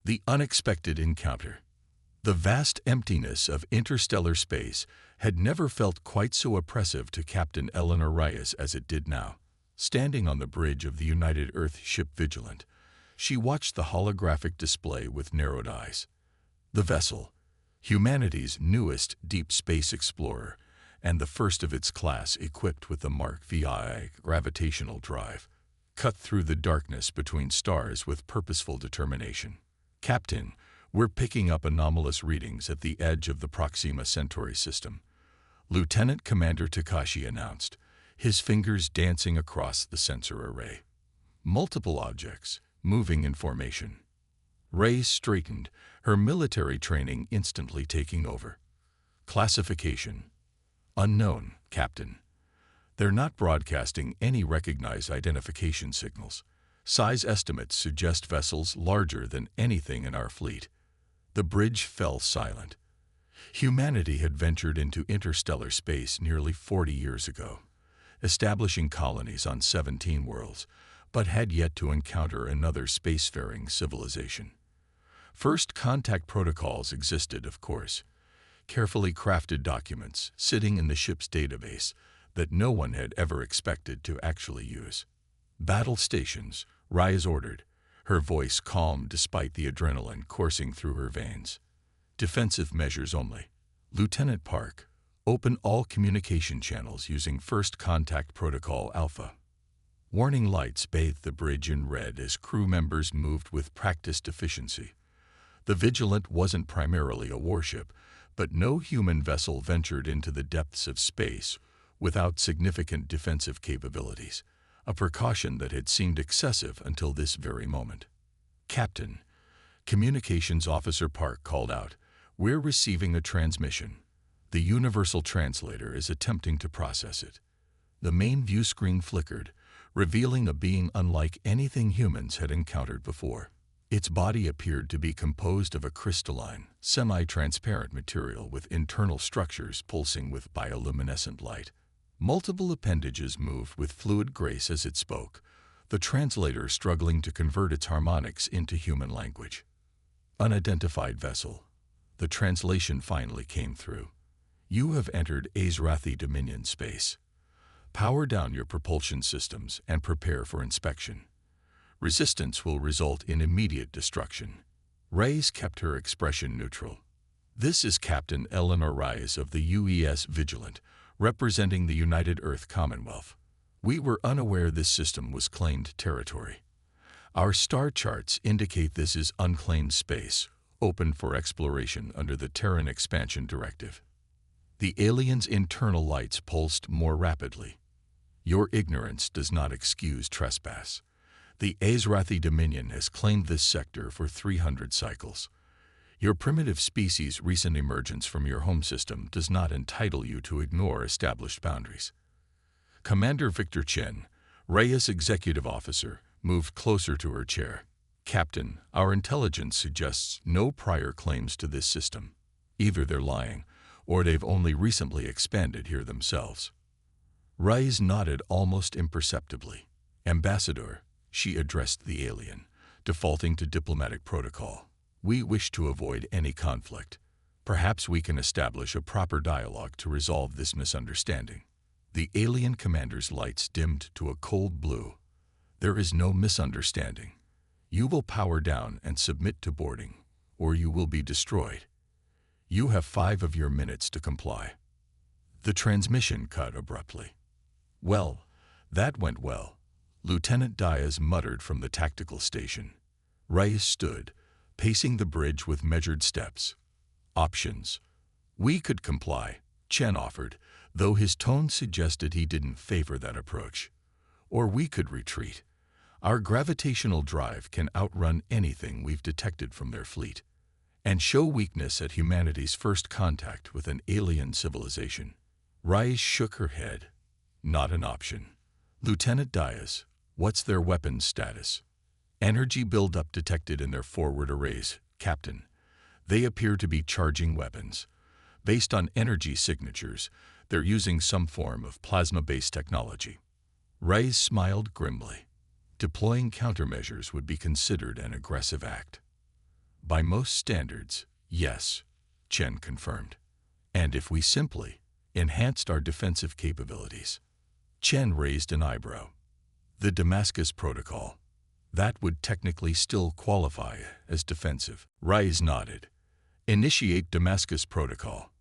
The unexpected encounter. The vast emptiness of interstellar space had never felt quite so oppressive to Captain Eleanor Reyes as it did now. Standing on the bridge of the United Earth ship Vigilant, she watched the holographic display with narrowed eyes. The vessel, humanity's newest deep space explorer, and the first of its class equipped with the Mark VI gravitational drive, cut through the darkness between stars with purposeful determination. "Captain, we're picking up anomalous readings at the edge of the Proxima Centauri system," Lieutenant Commander Takashi announced, his fingers dancing across the sensor array. Multiple objects, moving in formation. Reyes straightened, her military training instantly taking over. "Classification: unknown, Captain. They're not broadcasting any recognized identification signals. Size estimates suggest vessels larger than anything in our fleet." The bridge fell silent. Humanity had ventured into interstellar space nearly 40 years ago, establishing colonies on 17 worlds, but had yet to encounter another spacefaring civilization. First contact protocols existed, of course, carefully crafted documents sitting in the ship's database that no one had ever expected to actually use. "Battle stations," Reyes ordered, her voice calm despite the adrenaline coursing through her veins. "Defensive measures only. Lieutenant Park, open all communication channels using First Contact Protocol Alpha." Warning lights bathed the bridge in red as crew members moved with practiced efficiency. The Vigilant wasn't primarily a warship, but no human vessel ventured into the depths of space without significant defensive capabilities, a precaution that had seemed excessive until this very moment. "Captain," Communications Officer Park called out, "we're receiving a transmission. The Universal Translator is attempting to process it." The main view screen flickered, revealing a being unlike anything humans had encountered before. Its body appeared to be composed of a crystalline, semi-transparent material with internal structures pulsing with bioluminescent light. Multiple appendages moved with fluid grace as it spoke, the translator struggling to convert its harmonics into human language. "Unidentified vessel." The translation finally came through. "You have entered Azrathi Dominion space. Power down your propulsion systems and prepare for inspection. Resistance will result in immediate destruction." Reyes kept her expression neutral. "This is Captain Eleanor Reyes of the UES Vigilant, representing the United Earth Commonwealth. We were unaware this system was claimed territory. Our star charts indicate this is unclaimed space, open for exploration under the Terran Expansion Directive." The alien's internal lights pulsed more rapidly. "Your ignorance does not excuse trespass. The Azrathi Dominion has claimed this sector for 300 cycles. Your primitive species' recent emergence from your home system does not entitle you to ignore established boundaries." Commander Victor Chen, Reyes' executive officer, moved closer to her chair. "Captain, our intelligence suggests no prior claims to this system. Either they're lying, or they've only recently expanded here themselves." Reyes nodded almost imperceptibly. "Ambassador," she addressed the alien, defaulting to diplomatic protocol, "we wish to avoid any conflict. Perhaps we can establish a proper dialogue to resolve this misunderstanding." The alien commander's lights dimmed to a cold blue. "There is no misunderstanding. You will power down and submit to boarding, or you will be destroyed. You have 5 of your minutes to comply." The transmission cut abruptly. "Well, that went well," Lieutenant Diaz muttered from the tactical station. Reyes stood, pacing the bridge with measured steps. "Options. We could comply," Chen offered, though his tone suggested he didn't favor that approach. "Or we could retreat. Our gravitational drive can outrun anything we've detected from their fleet, and show weakness at humanity's first contact with an alien civilization." Reyes shook her head. "Not an option." "Lieutenant Diaz, what's their weapons status?" "Energy buildup detected in their forward arrays, Captain. They appear to be charging weapons. Based on energy signatures, they're using some form of plasma-based technology." Reyes smiled grimly. Deploying countermeasures would be considered an aggressive act. By most standards, yes, Chen confirmed. And if we simply enhanced our defensive capabilities? Chen raised an eyebrow. The Damascus Protocol. That would technically still qualify as defensive. Rais nodded. Initiate Damascus Protocol.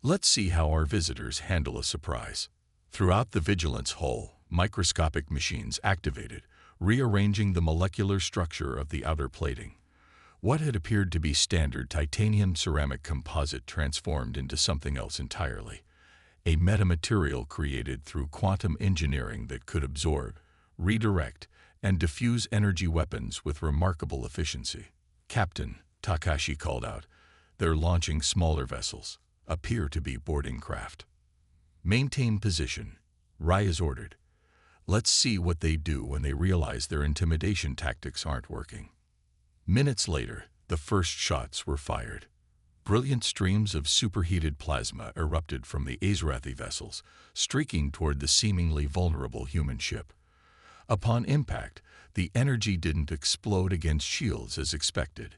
Let's see how our visitors handle a surprise. Throughout the Vigilance hull, microscopic machines activated, rearranging the molecular structure of the outer plating. What had appeared to be standard titanium ceramic composite transformed into something else entirely. A metamaterial created through quantum engineering that could absorb, redirect, and diffuse energy weapons with remarkable efficiency. Captain, Takashi called out, they're launching smaller vessels, appear to be boarding craft. Maintain position, Rais ordered. Let's see what they do when they realize their intimidation tactics aren't working. Minutes later, the first shots were fired. Brilliant streams of superheated plasma erupted from the Azrathi vessels, streaking toward the seemingly vulnerable human ship. Upon impact, the energy didn't explode against shields as expected.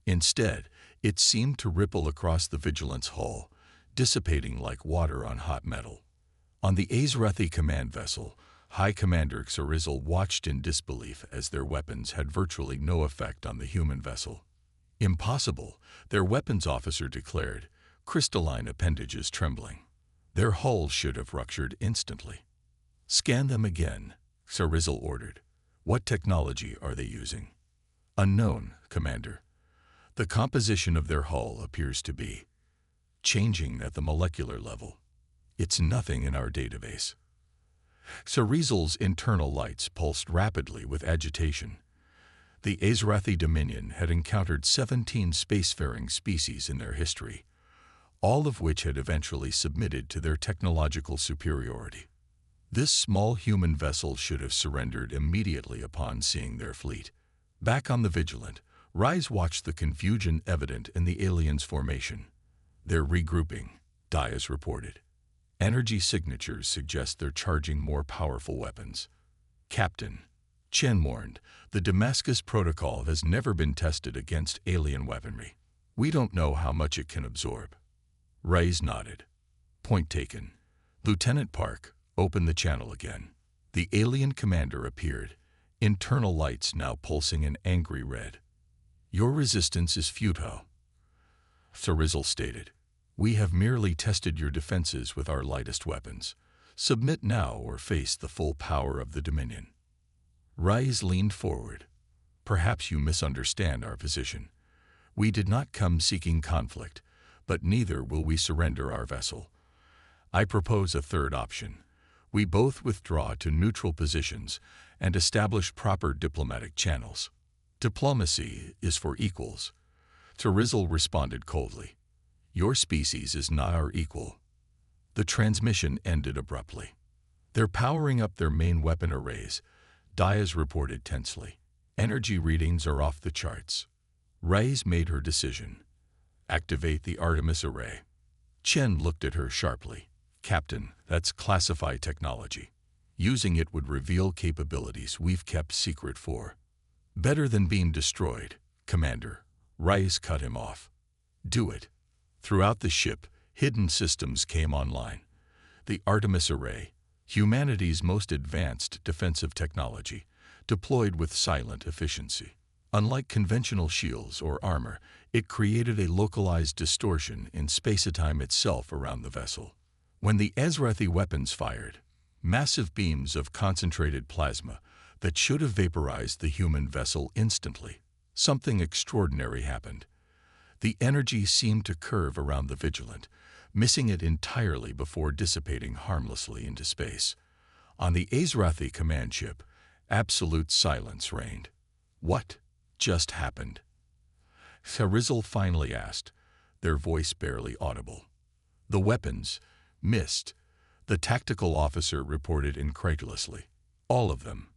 Instead, it seemed to ripple across the Vigilance hull, dissipating like water on hot metal. On the Azrathi command vessel, High Commander Xarizal watched in disbelief as their weapons had virtually no effect on the human vessel. Impossible, their weapons officer declared, crystalline appendages trembling. Their hulls should have ruptured instantly. Scan them again, Xarizal ordered. What technology are they using? Unknown, Commander. The composition of their hull appears to be changing at the molecular level. It's nothing in our database. Xarizal's internal lights pulsed rapidly with agitation. The Azrathi Dominion had encountered 17 spacefaring species in their history, all of which had eventually submitted to their technological superiority. This small human vessel should have surrendered immediately upon seeing their fleet. Back on the Vigilant, Rais watched the confusion evident in the aliens' formation. They're regrouping, Dias reported. Energy signatures suggest they're charging more powerful weapons. Captain, Chen warned, the Damascus Protocol has never been tested against alien weaponry. We don't know how much it can absorb. Rais nodded. Point taken. Lieutenant Park, open the channel again. The alien commander appeared, internal lights now pulsing an angry red. Your resistance is futile, Xarizal stated. We have merely tested your defenses with our lightest weapons. Submit now or face the full power of the Dominion. Rais leaned forward. Perhaps you misunderstand our position. We did not come seeking conflict, but neither will we surrender our vessel. I propose a third option. We both withdraw to neutral positions and establish proper diplomatic channels. Diplomacy is for equals. Xarizal responded coldly. Your species is not our equal. The transmission ended abruptly. They're powering up their main weapon arrays, Dias reported tensely. Energy readings are off the charts. Rais made her decision. Activate the Artemis array. Chen looked at her sharply. Captain, that's classified technology. Using it would reveal capabilities we've kept secret for. Better than being destroyed, Commander. Rais cut him off. Do it. Throughout the ship, hidden systems came online. The Artemis array, humanity's most advanced defensive technology, deployed with silent efficiency. Unlike conventional shields or armor, it created a localized distortion in space-time itself around the vessel. When the Azrathi weapons fired, massive beams of concentrated plasma that should have vaporized the human vessel instantly, something extraordinary happened. The energy seemed to curve around the Vigilant, missing it entirely before dissipating harmlessly into space. On the Azrathi command ship, absolute silence reigned. What just happened? Xarizal finally asked, their voice barely audible. The weapons missed, the tactical officer reported incredulously. All of them.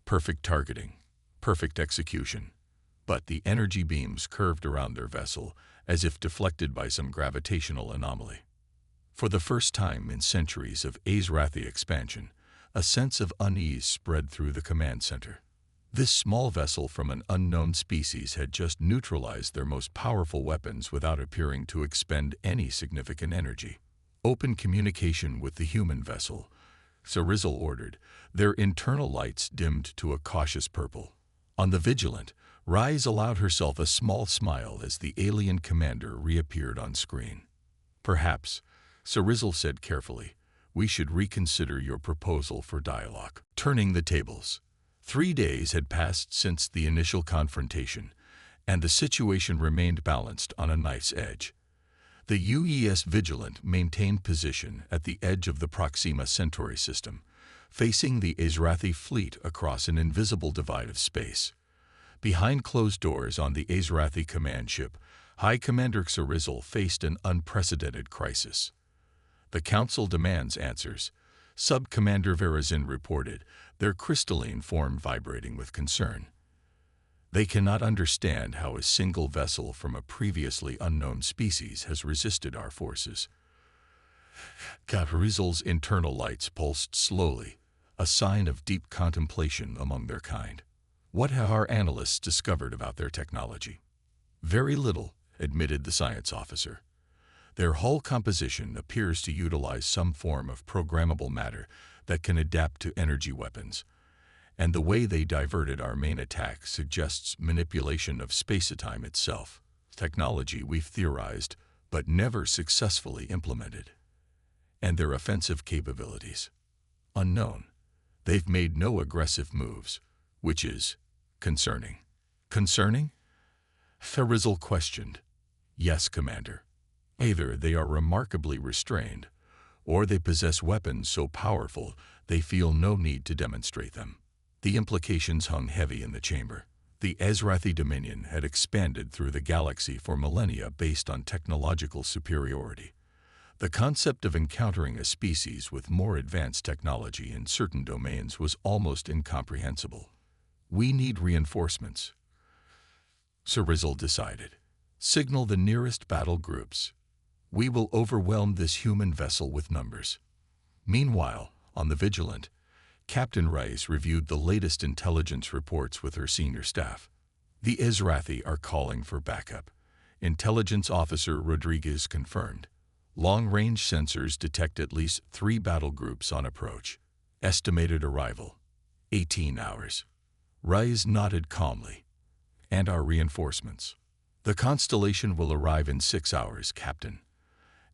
Perfect targeting, perfect execution. But the energy beams curved around their vessel as if deflected by some gravitational anomaly. For the first time in centuries of Azrathi expansion, a sense of unease spread through the command center. This small vessel from an unknown species had just neutralized their most powerful weapons without appearing to expend any significant energy. "Open communication with the human vessel," Cyril ordered, their internal lights dimmed to a cautious purple. On the Vigilant, Rise allowed herself a small smile as the alien commander reappeared on screen. "Perhaps," Cyril said carefully, "we should reconsider your proposal for dialogue." Turning the tables. 3 days had passed since the initial confrontation, and the situation remained balanced on a knife's edge. The UES Vigilant maintained position at the edge of the Proxima Centauri system, facing the Azrathi fleet across an invisible divide of space. Behind closed doors on the Azrathi command ship, High Commander Cyril faced an unprecedented crisis. "The Council demands answers," Sub-Commander Verazin reported, their crystalline form vibrating with concern. "They cannot understand how a single vessel from a previously unknown species has resisted our forces." Cyril's internal lights pulsed slowly, a sign of deep contemplation among their kind. "What have our analysts discovered about their technology?" "Very little," admitted the science officer. "Their hull composition appears to utilize some form of programmable matter that can adapt to energy weapons, and the way they diverted our main attack suggests manipulation of space-time itself, technology we've theorized but never successfully implemented. And their offensive capabilities? Unknown. They've made no aggressive moves, which is concerning." "Concerning?" Cyril questioned. "Yes, Commander. Either they are remarkably restrained, or they possess weapons so powerful they feel no need to demonstrate them." The implications hung heavy in the chamber. The Azrathi Dominion had expanded through the galaxy for millennia based on technological superiority. The concept of encountering a species with more advanced technology in certain domains was almost incomprehensible. "We need reinforcements," Cyril decided. "Signal the nearest battle groups. We will overwhelm this human vessel with numbers." Meanwhile, on the Vigilant, Captain Rice reviewed the latest intelligence reports with her senior staff. "The Azrathi are calling for backup," Intelligence Officer Rodriguez confirmed. "Long-range sensors detect at least 3 battle groups on approach. Estimated arrival, 18 hours. Rice nodded calmly. "And our reinforcements?" "The Constellation will arrive in 6 hours, Captain.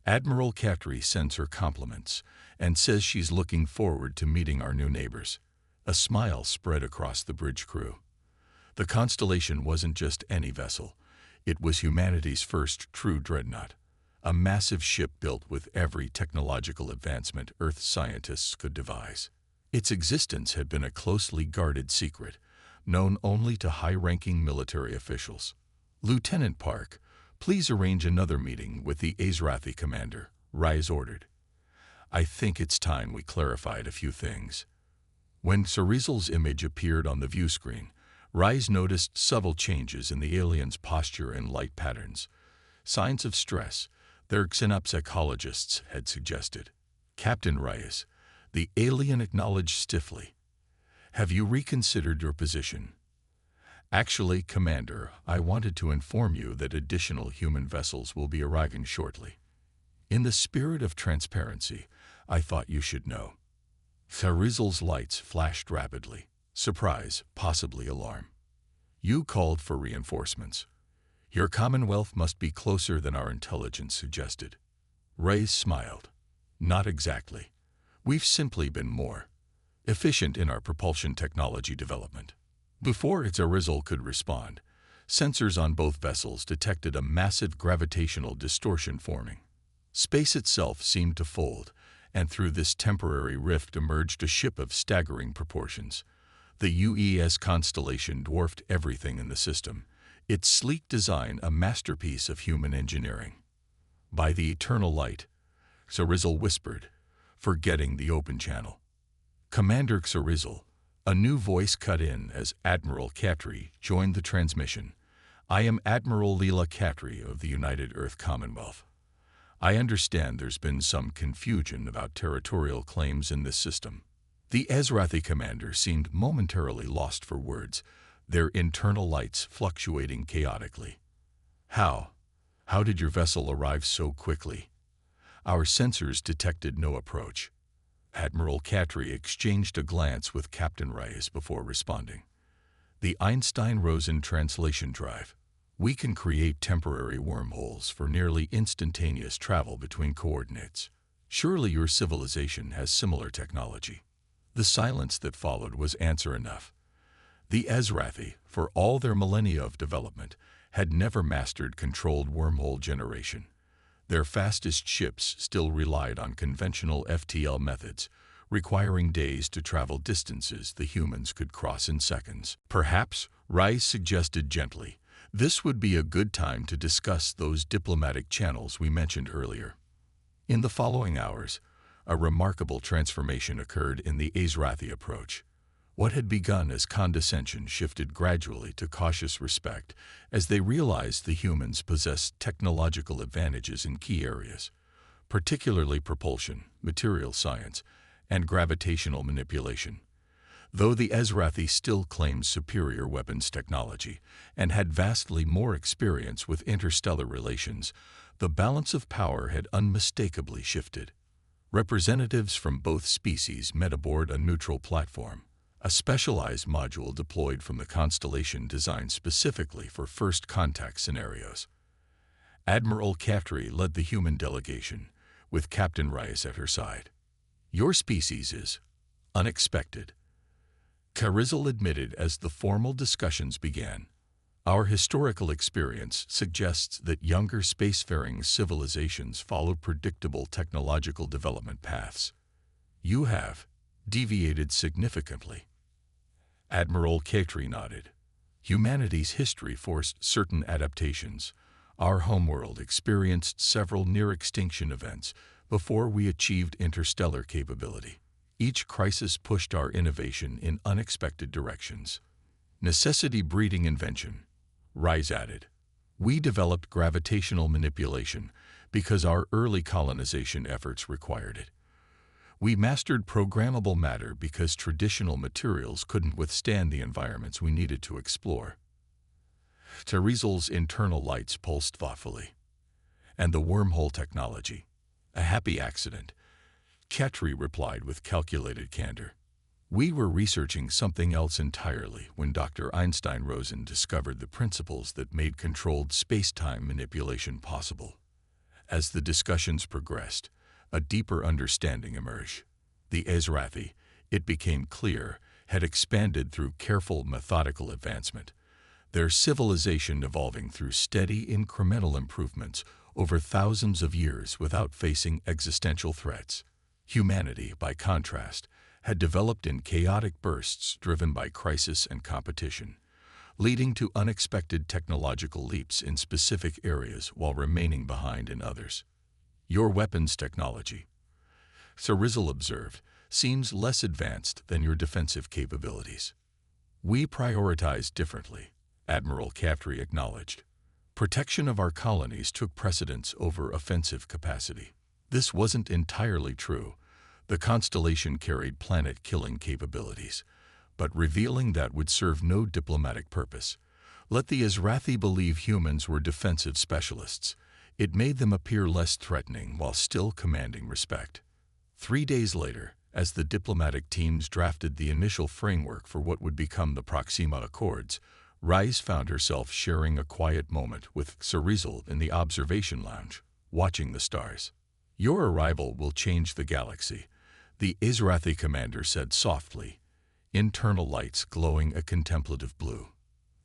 Admiral Katri sends her compliments and says she's looking forward to meeting our new neighbors." A smile spread across the bridge crew. The Constellation wasn't just any vessel. It was humanity's first true dreadnought, a massive ship built with every technological advancement Earth scientists could devise. Its existence had been a closely guarded secret, known only to high-ranking military officials. "Lieutenant Park, please arrange another meeting with the Azrathi commander," Rise ordered. "I think it's time we clarified a few things." When Cyril's image appeared on the view screen, Rise noticed subtle changes in the alien's posture and light patterns. Signs of stress, their xenopsychologists had suggested. "Captain Rise," the alien acknowledged stiffly. "Have you reconsidered your position?" "Actually, Commander, I wanted to inform you that additional human vessels will be arriving shortly. In the spirit of transparency, I thought you should know." Cyril's lights flashed rapidly. Surprise, possibly alarm. "You called for reinforcements. Your Commonwealth must be closer than our intelligence suggested." Ray smiled. "Not exactly. We've simply been more efficient in our propulsion technology development." Before Cyril could respond, sensors on both vessels detected a massive gravitational distortion forming. Space itself seemed to fold, and through this temporary rift emerged a ship of staggering proportions. The UES Constellation dwarfed everything in the system, its sleek design a masterpiece of human engineering. "By the eternal light," Cyril whispered, forgetting the open channel. "Commander Cyril," a new voice cut in as Admiral Katri joined the transmission. "I am Admiral Leela Katri of the United Earth Commonwealth. I understand there's been some confusion about territorial claims in this system." The Ezrathi commander seemed momentarily lost for words, their internal lights fluctuating chaotically. How? How did your vessel arrive so quickly? Our sensors detected no approach. Admiral Katri exchanged a glance with Captain Reyes before responding. The Einstein-Rosen translation drive. We can create temporary wormholes for nearly instantaneous travel between coordinates. Surely your civilization has similar technology. The silence that followed was answer enough. The Ezrathi, for all their millennia of development, had never mastered controlled wormhole generation. Their fastest ships still relied on conventional FTL methods, requiring days to travel distances the humans could cross in seconds. Perhaps, Rice suggested gently, this would be a good time to discuss those diplomatic channels we mentioned earlier. In the following hours, a remarkable transformation occurred in the Ezrathi approach. What had begun as condescension shifted gradually to cautious respect as they realized the humans possessed technological advantages in key areas, particularly propulsion, material science, and gravitational manipulation. Though the Ezrathi still claimed superior weapons technology and had vastly more experience with interstellar relations, the balance of power had unmistakably shifted. Representatives from both species met aboard a neutral platform, a specialized module deployed from the constellation designed specifically for first contact scenarios. Admiral Katri led the human delegation, with Captain Reyes at her side. Your species is unexpected, Carizel admitted as the formal discussions began. Our historical experience suggests that younger spacefaring civilizations follow predictable technological development paths. You have deviated significantly. Admiral Katri nodded. Humanity's history forced certain adaptations. Our homeworld experienced several near-extinction events before we achieved interstellar capability. Each crisis pushed our innovation in unexpected directions. Necessity breeding invention, Rice added. We developed gravitational manipulation because our early colonization efforts required it. We mastered programmable matter because traditional materials couldn't withstand the environments we needed to explore. Carizel's internal lights pulsed thoughtfully. And the wormhole technology, a happy accident, Katri replied with calculated candor. We were researching something else entirely when Dr. Einstein-Rosen discovered the principles that made controlled space-time manipulation possible. As the discussions progressed, a deeper understanding emerged. The Ezrathi, it became clear, had expanded through careful, methodical advancement, their civilization evolving through steady, incremental improvements over thousands of years without facing existential threats. Humanity, by contrast, had developed in chaotic bursts driven by crisis and competition, leading to unexpected technological leaps in specific areas while remaining behind in others. Your weapons technology, Carizel observed, seems less advanced than your defensive capabilities. We prioritize differently, Admiral Katri acknowledged. Protection of our colonies took precedence over offensive capacity. This wasn't entirely true. The constellation carried planet-killing capabilities, but revealing that would serve no diplomatic purpose. Let the Ezrathi believe humans were defensive specialists. It made them appear less threatening while still commanding respect. 3 days later, as the diplomatic teams drafted the initial framework for what would become the Proxima Accords, Rice found herself sharing a quiet moment with Carizel in the observation lounge, watching the stars. Your arrival will change the galaxy, the Ezrathi commander said softly, internal lights glowing a contemplative blue.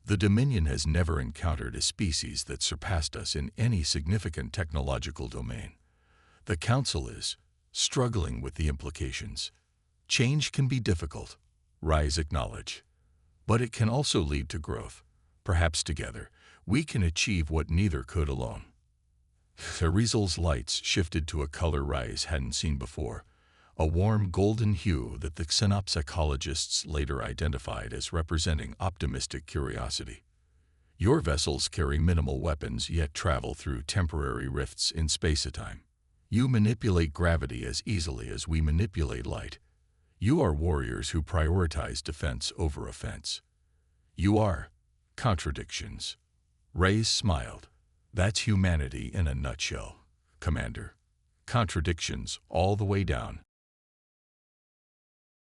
The Dominion has never encountered a species that surpassed us in any significant technological domain. The Council is struggling with the implications. Change can be difficult, Rice acknowledged, but it can also lead to growth. Perhaps together, we can achieve what neither could alone. Carizel's lights shifted to a color Rice hadn't seen before, a warm golden hue that the xenopsychologists later identified as representing optimistic curiosity. Your vessels carry minimal weapons yet travel through temporary rifts in space-time. You manipulate gravity as easily as we manipulate light. You are warriors who prioritize defense over offense. You are contradictions. Reyes smiled. That's humanity in a nutshell, Commander. Contradictions all the way down.